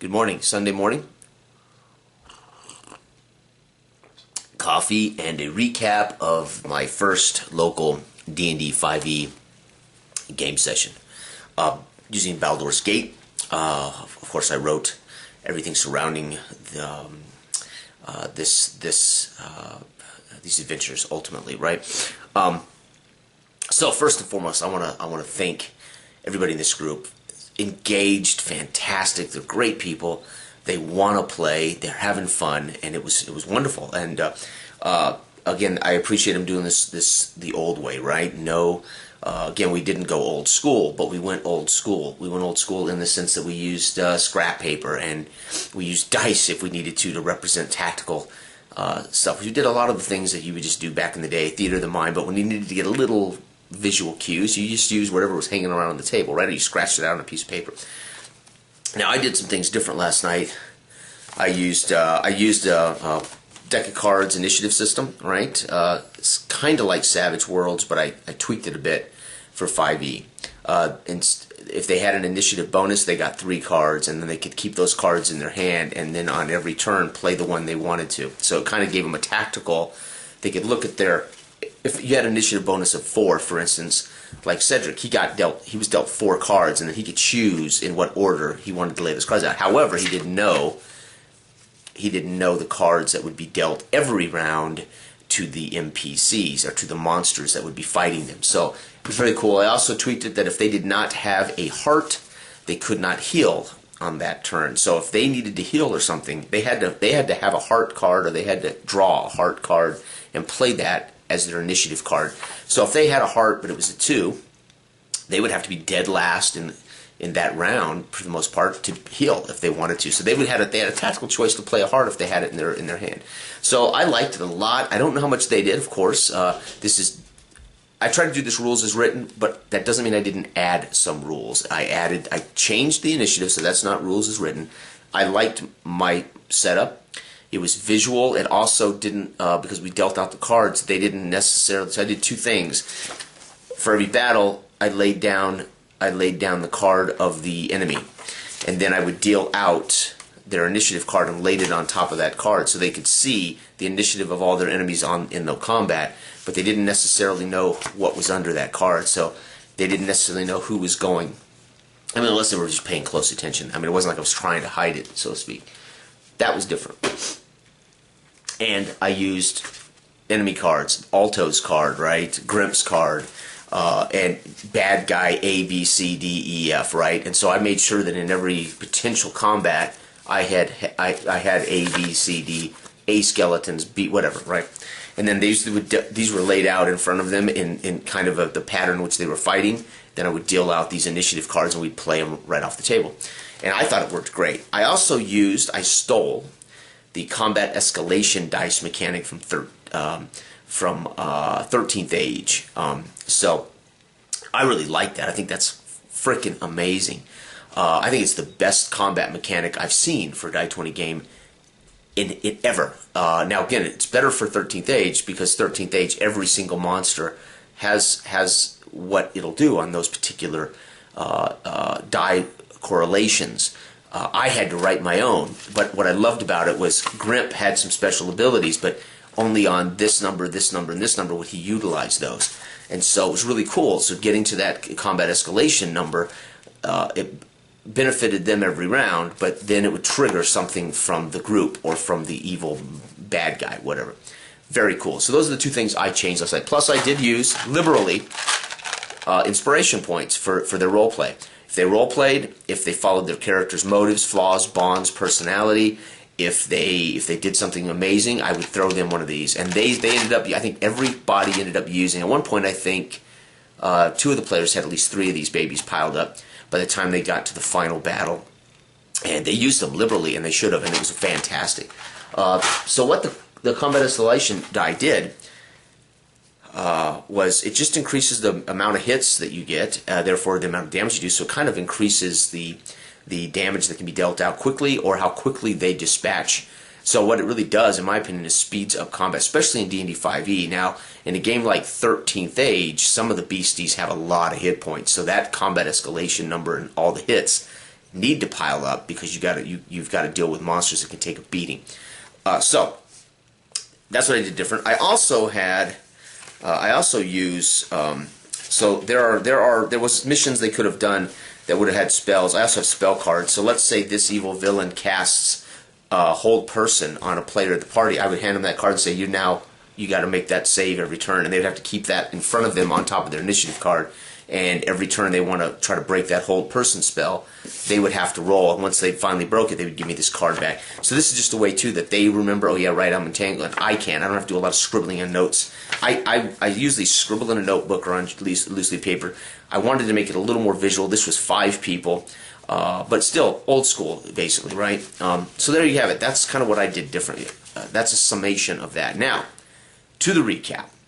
Good morning. Sunday morning. Coffee and a recap of my first local D&D 5e game session using Baldur's Gate. Of course, I wrote everything surrounding the, these adventures ultimately, right? So first and foremost, I want to thank everybody in this group. Engaged, fantastic. They're great people. They want to play. They're having fun, and it was wonderful. And again, I appreciate them doing this the old way, right? No, again, we didn't go old school, but we went old school. We went old school in the sense that we used scrap paper and we used dice if we needed to represent tactical stuff. We did a lot of the things that you would just do back in the day, theater of the mind. But when you needed to get a little visual cues, you just used whatever was hanging around on the table, right? Or you scratched it out on a piece of paper. Now, I did some things different last night. I used a deck of cards initiative system, right? It's kind of like Savage Worlds, but I tweaked it a bit for 5e. And if they had an initiative bonus, they got 3 cards, and then they could keep those cards in their hand, and then on every turn play the one they wanted to. So it kind of gave them a tactical. They could look at their. If you had an initiative bonus of 4, for instance, like Cedric, he was dealt 4 cards, and then he could choose in what order he wanted to lay those cards out. However, he didn't know the cards that would be dealt every round to the NPCs or to the monsters that would be fighting them. So it was very cool. I also tweaked it that if they did not have a heart, they could not heal on that turn. So if they needed to heal or something, they had to have a heart card, or they had to draw a heart card and play that as their initiative card. So if they had a heart but it was a 2, they would have to be dead last in that round for the most part to heal if they wanted to. So they had a tactical choice to play a heart if they had it in their hand. So I liked it a lot. I don't know how much they did, of course. I tried to do this rules as written, but that doesn't mean I didn't add some rules. I changed the initiative, so that's not rules as written. I liked my setup. It was visual. It also didn't, because we dealt out the cards, they didn't necessarily, so I did 2 things. For every battle, I laid down the card of the enemy, and then I would deal out their initiative card and laid it on top of that card so they could see the initiative of all their enemies in the combat, but they didn't necessarily know what was under that card, so they didn't necessarily know who was going. I mean, unless they were just paying close attention. I mean, it wasn't like I was trying to hide it, so to speak. That was different. And I used enemy cards, Alto's card, right, Grimp's card, and bad guy A, B, C, D, E, F, right? And so I made sure that in every potential combat, I had A, B, C, D, A skeletons, B, whatever, right? And then these were laid out in front of them in kind of the pattern in which they were fighting. Then I would deal out these initiative cards and we'd play them right off the table. And I thought it worked great. I stole the combat escalation dice mechanic from 13th Age. So I really like that. I think that's freaking amazing. I think it's the best combat mechanic I've seen for a Die 20 game in ever. Now again, it's better for 13th Age because 13th Age, every single monster has what it'll do on those particular die correlations. I had to write my own, but what I loved about it was Grimp had some special abilities, but only on this number, and this number would he utilize those. And so it was really cool. So getting to that combat escalation number, it benefited them every round, but then it would trigger something from the group or from the evil bad guy, whatever. Very cool. So those are the 2 things I changed last night. Plus I did use, liberally, inspiration points for their role play. If they role-played, if they followed their character's motives, flaws, bonds, personality, if they did something amazing, I would throw them one of these. And they ended up, I think everybody ended up using, at one point I think 2 of the players had at least 3 of these babies piled up by the time they got to the final battle. And they used them liberally, and they should have, and it was fantastic. So what the combat escalation die did was it just increases the amount of hits that you get, therefore the amount of damage you do, so it kind of increases the damage that can be dealt out quickly or how quickly they dispatch. So what it really does, in my opinion, is speeds up combat, especially in D&D 5e. Now, in a game like 13th Age, some of the beasties have a lot of hit points, so that combat escalation number and all the hits need to pile up because you've got to deal with monsters that can take a beating. So that's what I did different. I also use so there was missions they could have done that would have had spells. I also have spell cards. So let's say this evil villain casts hold person on a player at the party. I would hand them that card and say, you got to make that save every turn, and they'd have to keep that in front of them on top of their initiative card. And every turn they want to try to break that hold person spell, they would have to roll. And once they finally broke it, they would give me this card back. So this is just a way too that they remember, oh yeah, right, I'm entangled. I don't have to do a lot of scribbling on notes. I usually scribble in a notebook or on loosely paper. I wanted to make it a little more visual. This was 5 people, but still old school basically, right? So there you have it. That's kind of what I did differently. That's a summation of that. Now, to the recap.